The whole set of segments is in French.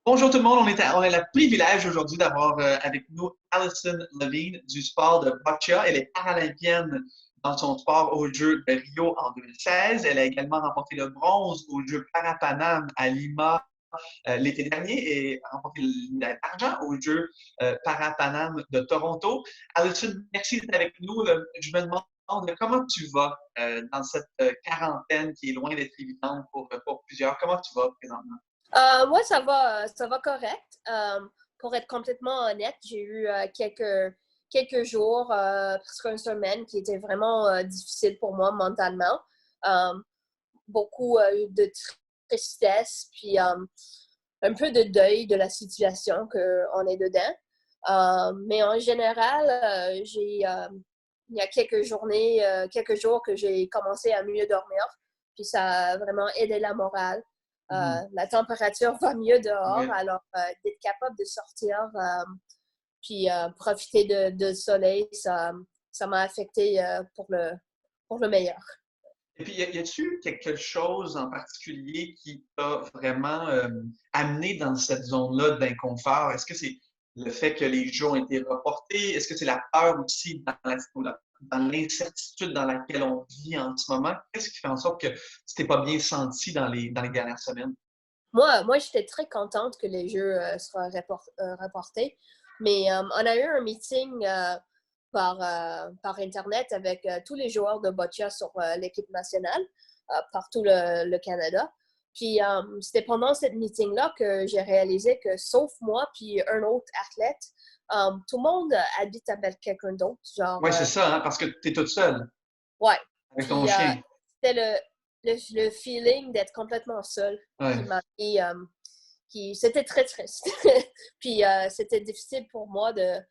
Bonjour tout le monde, on a le privilège aujourd'hui d'avoir avec nous Alison Levine du sport de boccia. Elle est paralympienne dans son sport aux Jeux de Rio en 2016. Elle a également remporté le bronze aux Jeux Parapanam à Lima l'été dernier et remporté l'argent aux Jeux Parapanam de Toronto. Alison, merci d'être avec nous. Je me demande comment tu vas dans cette quarantaine qui est loin d'être évidente pour plusieurs. Comment tu vas présentement? Moi, ça va correct. Pour être complètement honnête, j'ai eu quelques jours, presque une semaine, qui étaient vraiment difficiles pour moi mentalement. Euh, Beaucoup de tristesse, puis un peu de deuil de la situation qu'on est dedans. Mais en général, il y a quelques jours que j'ai commencé à mieux dormir, puis ça a vraiment aidé la morale. Mhm. La température va mieux dehors, Oui. alors d'être capable de sortir puis profiter de soleil, ça m'a affecté pour le meilleur. Et puis, y a-tu quelque chose en particulier qui t'a vraiment amené dans cette zone-là d'inconfort? Est-ce que c'est le fait que les jeux ont été reportés? Est-ce que c'est la peur aussi dans l'incertitude dans laquelle on vit en ce moment? Qu'est-ce qui fait en sorte que tu t'es pas bien senti dans les dernières semaines? Moi j'étais très contente que les jeux soient reportés, mais on a eu un meeting par Internet avec tous les joueurs de boccia sur l'équipe nationale partout le Canada. Puis c'était pendant cette meeting-là que j'ai réalisé que, sauf moi puis un autre athlète, tout le monde habite avec quelqu'un d'autre. Genre, Oui, c'est ça, hein, parce que tu es toute seule ouais. avec ton Puis chien. c'était le feeling d'être complètement seul qui Ouais. m'a mis. C'était très triste. Puis c'était difficile pour moi de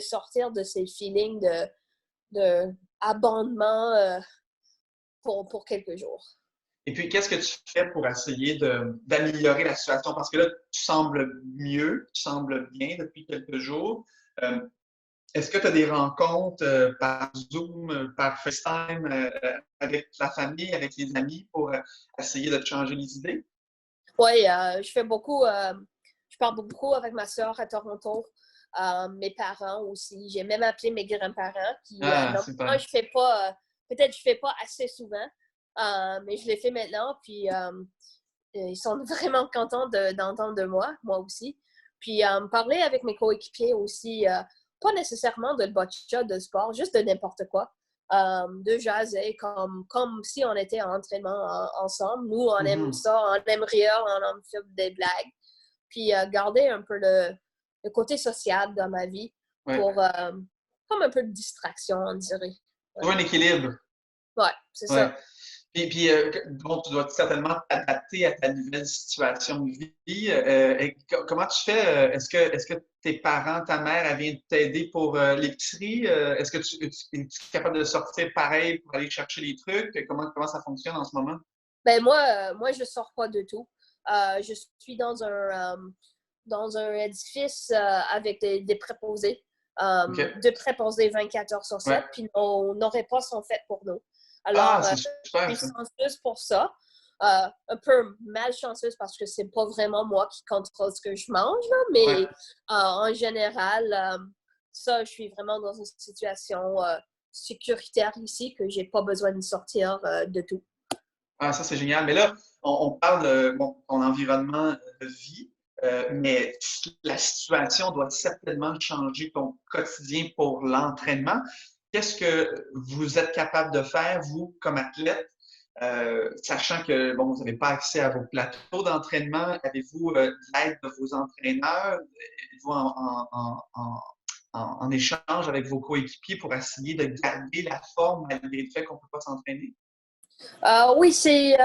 sortir de ces feelings de abandonnement pour quelques jours. Et puis, qu'est-ce que tu fais pour essayer d'améliorer la situation? Parce que là, tu sembles mieux, tu sembles bien depuis quelques jours. Euh, Est-ce que tu as des rencontres par Zoom, par FaceTime, avec la famille, avec les amis pour essayer de te changer les idées? Oui, je parle beaucoup avec ma soeur à Toronto, mes parents aussi. J'ai même appelé mes grands-parents qui, Ah, normalement, super. peut-être je fais pas assez souvent, mais je l'ai fait maintenant. Puis ils sont vraiment contents d'entendre de moi aussi. Puis parler avec mes coéquipiers aussi, pas nécessairement de boccia, de sport, juste de n'importe quoi. De jaser comme si on était en entraînement ensemble. Nous, on aime Mhm. ça, on aime rire, on aime faire des blagues. Puis garder un peu le côté social dans ma vie Ouais. pour comme un peu de distraction, on dirait. Ouais, Trouver un équilibre. ouais, c'est Ouais. ça. Bon, tu dois certainement t'adapter à ta nouvelle situation de vie. Comment tu fais? Est-ce que tes parents, ta mère, elle vient t'aider pour l'épicerie? Est-ce que es capable de sortir pareil pour aller chercher les trucs? Comment ça fonctionne en ce moment? Ben moi, je sors pas de tout. Je suis dans un édifice avec des préposés, OK. deux préposés 24 heures sur Ouais. 7, puis nos repas sont faits pour nous. Ah, Alors, c'est je super, suis ça. chanceuse pour ça. Un peu malchanceuse parce que c'est pas vraiment moi qui contrôle ce que je mange, là, Ouais. mais en général, ça, je suis vraiment dans une situation sécuritaire ici que j'ai pas besoin de sortir de tout. Ah, ça, c'est génial. Mais là, on parle de bon, ton environnement de vie, mais la situation doit certainement changer ton quotidien pour l'entraînement. Qu'est-ce que vous êtes capable de faire, vous, comme athlète, sachant que bon, vous n'avez pas accès à vos plateaux d'entraînement? Avez-vous l'aide de vos entraîneurs? Êtes-vous en échange avec vos coéquipiers pour essayer de garder la forme malgré le fait qu'on ne peut pas s'entraîner? Oui, c'est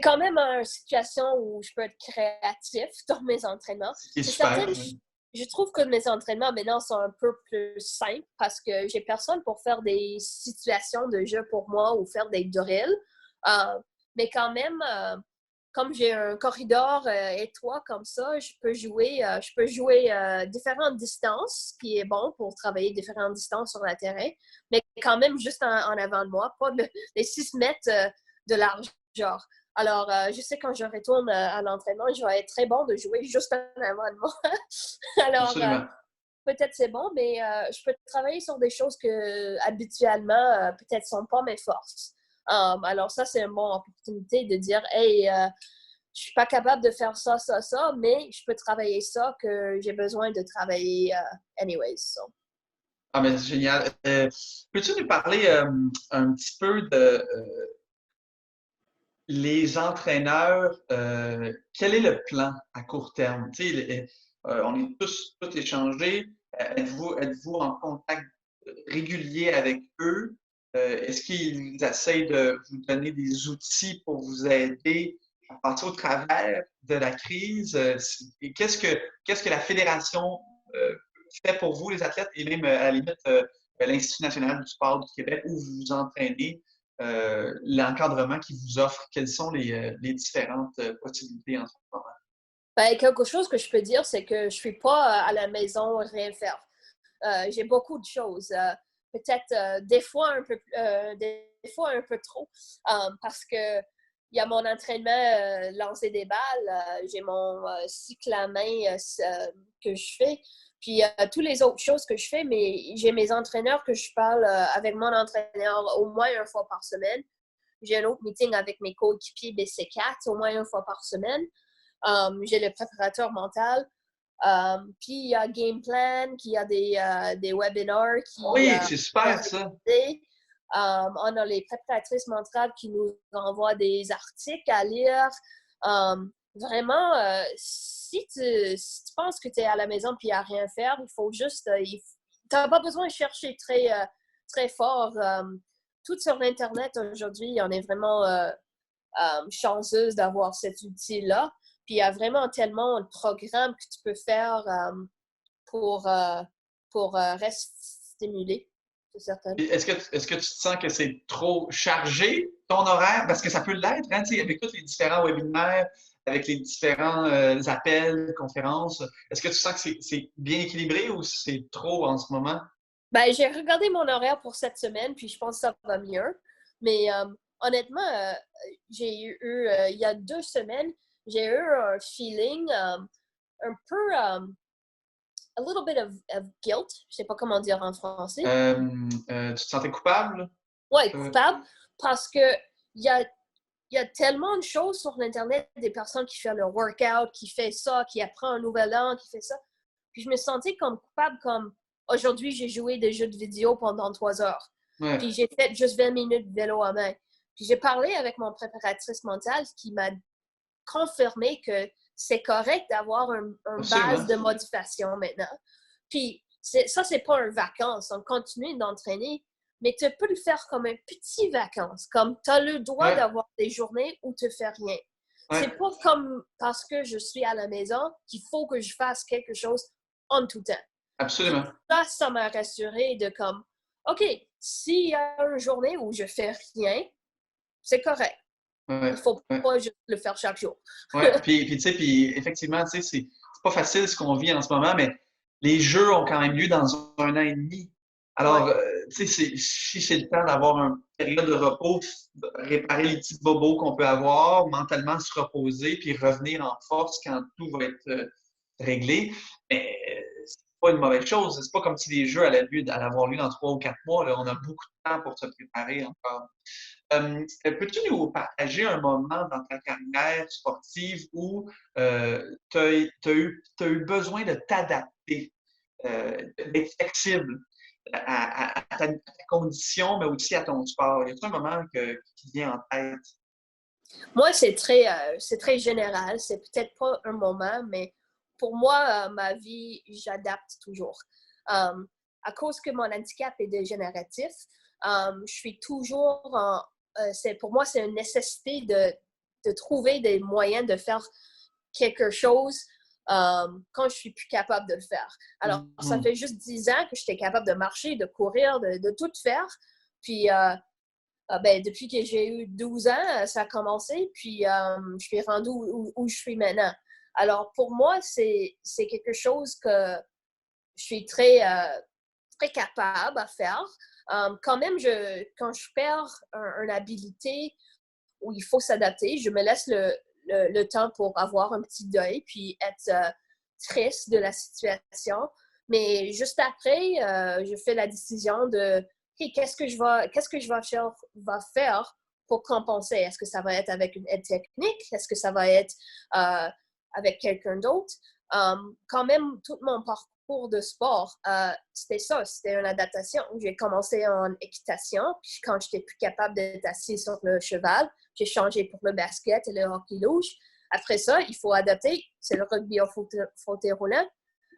quand même une situation où je peux être créatif dans mes entraînements. Ce qui est C'est certain, super. je trouve que mes entraînements maintenant sont un peu plus simples parce que j'ai personne pour faire des situations de jeu pour moi ou faire des drills. Euh, mais quand même, comme j'ai un corridor étroit comme ça, je peux jouer différentes distances, ce qui est bon pour travailler différentes distances sur le terrain, mais quand même juste en avant de moi, pas les 6 mètres de largeur. Alors, je sais quand je retourne à l'entraînement, je vais être très bon de jouer juste en avant de moi. Alors, Absolument. peut-être c'est bon, mais je peux travailler sur des choses que habituellement, peut-être sont pas mes forces. Alors, ça, c'est une bonne opportunité de dire, hey, je suis pas capable de faire ça, ça, ça, mais je peux travailler ça que j'ai besoin de travailler anyways. So. Ah, mais c'est génial. Peux-tu nous parler un petit peu de les entraîneurs, quel est le plan à court terme? Tu sais, on est tous échangés. Êtes-vous en contact régulier avec eux? Est-ce qu'ils essayent de vous donner des outils pour vous aider à passer au travers de la crise? Et qu'est-ce que la fédération fait pour vous, les athlètes, et même à la limite l'Institut national du sport du Québec, où vous vous entraînez? L'encadrement qu'ils vous offre, quelles sont les différentes possibilités en ce moment? Ben, quelque chose que je peux dire, c'est que je suis pas à la maison rien faire. J'ai beaucoup de choses. Peut-être des fois un peu trop, parce que il y a mon entraînement lancer des balles, j'ai mon cycle à main que je fais, puis toutes les autres choses que je fais, mais j'ai mes entraîneurs que je parle avec mon entraîneur au moins une fois par semaine. J'ai un autre meeting avec mes coéquipiers BC4 au moins une fois par semaine. J'ai le préparateur mental. Puis il y a Game Plan, qui a des webinars qui Oui, c'est super ça. on a les préparatrices mentales qui nous envoient des articles à lire. Vraiment, si tu penses que tu es à la maison et à rien faire, il faut juste... tu n'as pas besoin de chercher très fort. Tout sur Internet aujourd'hui, on est vraiment chanceuse d'avoir cet outil-là. Puis il y a vraiment tellement de programmes que tu peux faire pour, euh, pour rester stimulé, c'est certain. Est-ce que tu te sens que c'est trop chargé, ton horaire? Parce que ça peut l'être, hein, tu sais, avec tous les différents webinaires, avec les différents appels, conférences. Est-ce que tu sens que c'est bien équilibré ou c'est trop en ce moment? Ben, j'ai regardé mon horaire pour cette semaine, puis je pense que ça va mieux. Mais honnêtement, j'ai eu, il y a 2 semaines, j'ai eu un feeling un peu, a little bit of guilt. Je sais pas comment dire en français. Tu te sentais coupable? Ouais, Euh, coupable, parce que il y a, il y a tellement de choses sur l'Internet, des personnes qui font leur workout, qui fait ça, qui apprend un nouvel an, qui fait ça. Puis je me sentais comme coupable, comme aujourd'hui, j'ai joué des jeux de vidéo pendant 3 heures. ouais, Puis j'ai fait juste 20 minutes de vélo à main. Puis j'ai parlé avec mon préparatrice mentale qui m'a confirmé que c'est correct d'avoir un base absolument. de motivation maintenant. Puis ça, c'est pas un vacances. On continue d'entraîner, mais tu peux le faire comme un petit vacances. Comme tu as le droit Ouais, d'avoir des journées où tu fais rien. C'est ouais, pas comme parce que je suis à la maison qu'il faut que je fasse quelque chose en tout temps. Puis absolument. ça m'a rassuré de comme, OK, s'il y a une journée où je fais rien, c'est correct. Il Ouais, faut ouais. pas juste le faire chaque jour. Ouais, puis tu sais, puis effectivement, tu sais, c'est pas facile ce qu'on vit en ce moment, mais les jeux ont quand même lieu dans un an et demi. Alors, Ouais. tu sais, si c'est le temps d'avoir une période de repos, réparer les petits bobos qu'on peut avoir, mentalement se reposer, puis revenir en force quand tout va être réglé, mais c'est pas une mauvaise chose. C'est pas comme si les jeux allaient avoir lieu dans 3 ou 4 mois, là. On a beaucoup de temps pour se préparer encore. Peux-tu nous partager un moment dans ta carrière sportive où tu as eu besoin de t'adapter, d'être flexible à ta condition, mais aussi à ton sport? Y a-t-il un moment qui vient en tête? Moi, c'est très général. C'est peut-être pas un moment, mais pour moi, ma vie, j'adapte toujours. À cause que mon handicap est dégénératif, je suis toujours pour moi, c'est une nécessité de trouver des moyens de faire quelque chose quand je suis plus capable de le faire. Alors, ça Mhm. fait juste 10 ans que j'étais capable de marcher, de courir, de tout faire. Puis, ben, depuis que j'ai eu 12 ans, ça a commencé, puis je suis rendue où je suis maintenant. Alors, pour moi, c'est quelque chose que je suis très capable à faire. Quand même, quand je perds une habilité où il faut s'adapter. Je me laisse le temps pour avoir un petit deuil, puis être triste de la situation. Mais juste après, je fais la décision de hey, qu'est-ce que je vais faire pour compenser? Est-ce que ça va être avec une aide technique? Est-ce que ça va être avec quelqu'un d'autre? Quand même, tout mon parcours de sport, c'était ça, c'était une adaptation. J'ai commencé en équitation, puis quand j'étais plus capable d'être assis sur le cheval, j'ai changé pour le basket et le hockey luge. Après ça, il faut adapter, c'est le rugby au fauteuil roulant.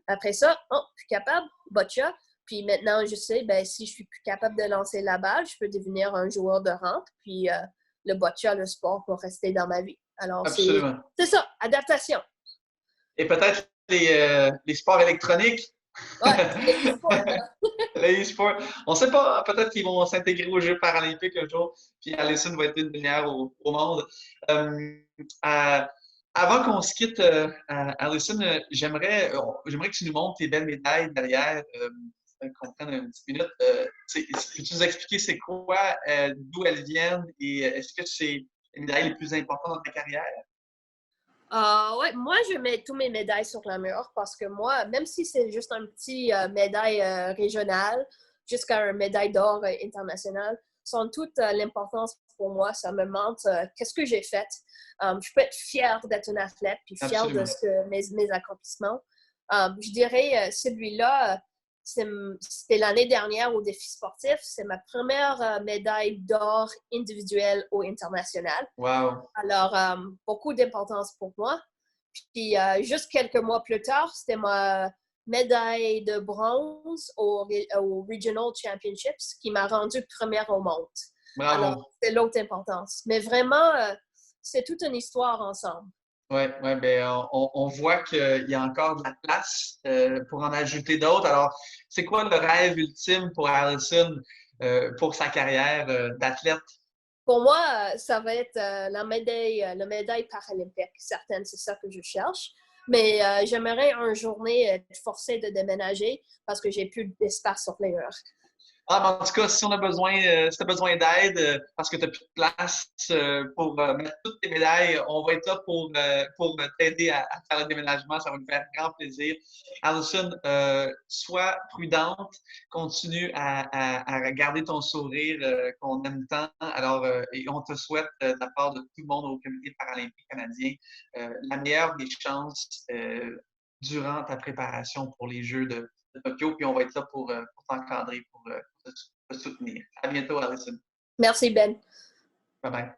Après ça, oh, plus capable, boccia. Puis maintenant, je sais, ben, si je suis plus capable de lancer la balle, je peux devenir un joueur de rampe. Puis le boccia, le sport, pour rester dans ma vie. Alors, Absolument. c'est ça, adaptation. Et peut-être les sports électroniques. Ouais, les e-sports. Les e-sports. On ne sait pas, peut-être qu'ils vont s'intégrer aux Jeux paralympiques un jour, puis Alison va être une dernière au monde. Euh, Avant qu'on se quitte, Alison, j'aimerais que tu nous montres tes belles médailles derrière, qu'on prenne une petite minute. Peux-tu nous expliquer c'est quoi, d'où elles viennent et est-ce que c'est les médailles les plus importantes dans ta carrière? Ouais, moi, je mets tous mes médailles sur la mur parce que moi, même si c'est juste un petit médaille régionale jusqu'à une médaille d'or internationale, sont toutes l'importance pour moi. Ça me montre qu'est-ce que j'ai fait. Je peux être fière d'être une athlète puis fière de mes accomplissements. Je dirais, celui-là, c'était l'année dernière au défi sportif. C'est ma première médaille d'or individuelle ou internationale. Wow! Alors, beaucoup d'importance pour moi. Puis, juste quelques mois plus tard, c'était ma médaille de bronze au Regional Championships qui m'a rendue première au monde. Bravo! Alors, c'est l'autre importance. Mais vraiment, c'est toute une histoire ensemble. Oui, ouais, ben, on voit qu'il y a encore de la place pour en ajouter d'autres. Alors, c'est quoi le rêve ultime pour Alison pour sa carrière d'athlète? Pour moi, ça va être la médaille paralympique. Certaines, c'est ça que je cherche. Mais j'aimerais un journée être forcée de déménager parce que j'ai plus d'espace sur les murs. Ah, mais en tout cas, si on a besoin, si tu as besoin d'aide parce que tu n'as plus de place pour mettre toutes tes médailles, on va être là pour t'aider à faire le déménagement. Ça va nous faire grand plaisir. Alison, sois prudente, continue à garder ton sourire qu'on aime tant. Alors, et on te souhaite, de la part de tout le monde au Comité paralympique canadien, la meilleure des chances durant ta préparation pour les Jeux de Tokyo. Puis on va être là pour t'encadrer, pour te soutenir. À bientôt, Alison. Merci, Ben. Bye bye.